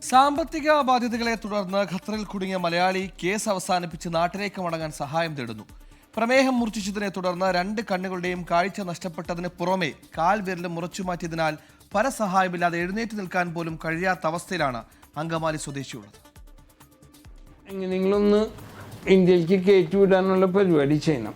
സാമ്പത്തിക ബാധ്യതകളെ തുടർന്ന് ഖത്തറിൽ കുടുങ്ങിയ മലയാളി കേസ് അവസാനിപ്പിച്ച് നാട്ടിലേക്ക് മടങ്ങാൻ സഹായം തേടുന്നു. പ്രമേഹം മൂർച്ഛിച്ചതിനെ തുടർന്ന് 2 കണ്ണുകളുടെയും കാഴ്ച നഷ്ടപ്പെട്ടതിന് പുറമെ കാൽ വിരലും മുറിച്ചുമാറ്റിയതിനാൽ പരസഹായമില്ലാതെ എഴുന്നേറ്റ് നിൽക്കാൻ പോലും കഴിയാത്ത അവസ്ഥയിലാണ് അങ്കമാലി സ്വദേശിയുള്ളത്. എങ്ങനെയെങ്കിലൊന്ന് ഇന്ത്യയിലേക്ക് കയറ്റിവിടാനുള്ള പരിപാടി ചെയ്യണം.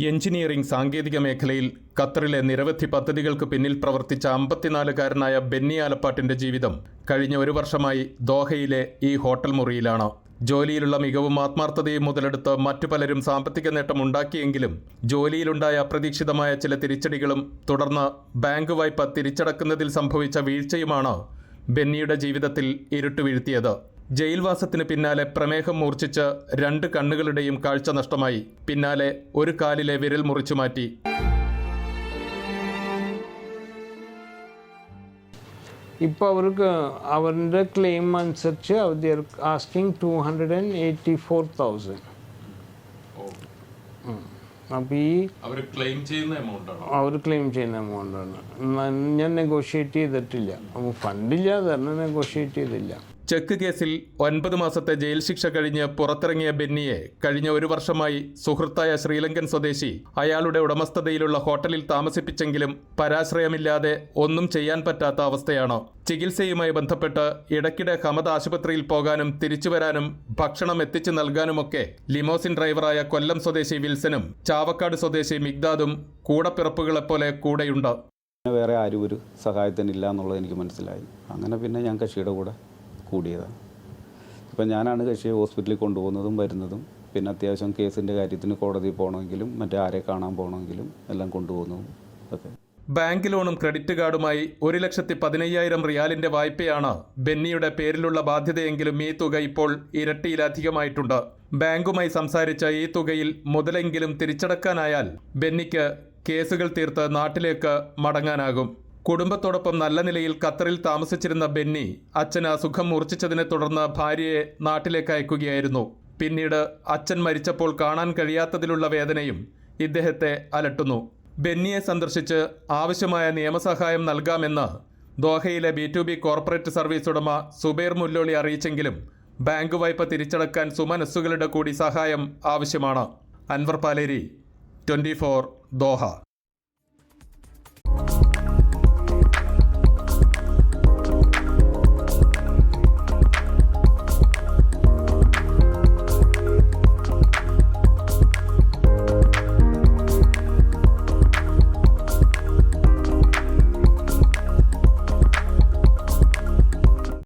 എഞ്ചിനീയറിംഗ് സാങ്കേതിക മേഖലയിൽ ഖത്തറിലെ നിരവധി പദ്ധതികൾക്ക് പിന്നിൽ പ്രവർത്തിച്ച 54-കാരനായ ബെന്നി ആലപ്പാട്ടിന്റെ ജീവിതം കഴിഞ്ഞ 1 വർഷമായി ദോഹയിലെ ഈ ഹോട്ടൽ മുറിയിലാണ്. ജോലിയിലുള്ള മികവും ആത്മാർത്ഥതയും മുതലെടുത്ത് മറ്റു പലരും സാമ്പത്തിക നേട്ടം ഉണ്ടാക്കിയെങ്കിലും ജോലിയിലുണ്ടായ അപ്രതീക്ഷിതമായ ചില തിരിച്ചടികളും തുടർന്ന് ബാങ്ക് വായ്പ തിരിച്ചടക്കുന്നതിൽ സംഭവിച്ച വീഴ്ചയുമാണ് ബെന്നിയുടെ ജീവിതത്തിൽ ഇരുട്ട് വീഴ്ത്തിയത്. ജയിൽവാസത്തിന് പിന്നാലെ പ്രമേഹം മൂർച്ഛിച്ച് 2 കണ്ണുകളുടെയും കാഴ്ച നഷ്ടമായി. പിന്നാലെ ഒരു കാലിലെ വിരൽ മുറിച്ചു മാറ്റി. ഇപ്പോൾ അവരുടെ ക്ലെയിം അനുസരിച്ച് അവർ ആസ്കിങ് 284,000. അപ്പോൾ അവർ ക്ലെയിം ചെയ്യുന്ന എമൗണ്ടാണ്. ഞാൻ നെഗോഷിയേറ്റ് ചെയ്തിട്ടില്ല. അപ്പോൾ ഫണ്ടില്ല, അതാണ് നെഗോഷിയേറ്റ് ചെയ്തില്ല. ചെക്ക് കേസിൽ 9 മാസത്തെ ജയിൽ ശിക്ഷ കഴിഞ്ഞ് പുറത്തിറങ്ങിയ ബെന്നിയെ കഴിഞ്ഞ 1 വർഷമായി സുഹൃത്തായ ശ്രീലങ്കൻ സ്വദേശി അയാളുടെ ഉടമസ്ഥതയിലുള്ള ഹോട്ടലിൽ താമസിപ്പിച്ചെങ്കിലും പരാശ്രയമില്ലാതെ ഒന്നും ചെയ്യാൻ പറ്റാത്ത അവസ്ഥയാണ്. ചികിത്സയുമായി ബന്ധപ്പെട്ട് ഇടയ്ക്കിടെ ഹമദ് ആശുപത്രിയിൽ പോകാനും തിരിച്ചുവരാനും ഭക്ഷണം എത്തിച്ചു നൽകാനുമൊക്കെ ലിമോസിൻ ഡ്രൈവറായ കൊല്ലം സ്വദേശി വിൽസനും ചാവക്കാട് സ്വദേശി മിഗ്ദാദും കൂടപ്പിറപ്പുകളെപ്പോലെ കൂടെയുണ്ട്. വേറെ ആരും ഒരു സഹായത്തിനില്ല എന്നുള്ളത് എനിക്ക് മനസ്സിലായി. അങ്ങനെ പിന്നെ ഞാൻ കക്ഷിയുടെ കൂടെ കൂടിയതാണ്. ഇപ്പം ഞാനാണ് കക്ഷിയെ ഹോസ്പിറ്റലിൽ കൊണ്ടുപോകുന്നതും വരുന്നതും. പിന്നെ അത്യാവശ്യം കേസിൻ്റെ കാര്യത്തിന് കോടതിയിൽ പോകണമെങ്കിലും ആരെ കാണാൻ പോകണമെങ്കിലും എല്ലാം കൊണ്ടുപോകുന്നതും ഒക്കെ. ബാങ്ക് ലോണും ക്രെഡിറ്റ് കാർഡുമായി 1,15,000 റിയാലിന്റെ വായ്പയാണ് ബെന്നിയുടെ പേരിലുള്ള ബാധ്യതയെങ്കിലും ഈ തുക ഇപ്പോൾ ഇരട്ടിയിലധികമായിട്ടുണ്ട്. ബാങ്കുമായി സംസാരിച്ച ഈ തുകയിൽ മുതലെങ്കിലും തിരിച്ചടക്കാനായാൽ ബെന്നിക്ക് കേസുകൾ തീർത്ത് നാട്ടിലേക്ക് മടങ്ങാനാകും. കുടുംബത്തോടൊപ്പം നല്ല നിലയിൽ ഖത്തറിൽ താമസിച്ചിരുന്ന ബെന്നി അച്ഛന് അസുഖം മൂർച്ഛിച്ചതിനെ തുടർന്ന് ഭാര്യയെ നാട്ടിലേക്ക് അയക്കുകയായിരുന്നു. പിന്നീട് അച്ഛൻ മരിച്ചപ്പോൾ കാണാൻ കഴിയാത്തതിലുള്ള വേദനയും ഇദ്ദേഹത്തെ അലട്ടുന്നു. ബെന്നിയെ സന്ദർശിച്ച് ആവശ്യമായ നിയമസഹായം നൽകാമെന്ന് ദോഹയിലെ B2B കോർപ്പറേറ്റ് സർവീസ് ഉടമ സുബൈർ മുല്ലോളി അറിയിച്ചെങ്കിലും ബാങ്ക് വായ്പ തിരിച്ചടക്കാൻ സുമനസ്സുകളുടെ കൂടി സഹായം ആവശ്യമാണ്. അൻവർ പാലേരി, 24 ദോഹ.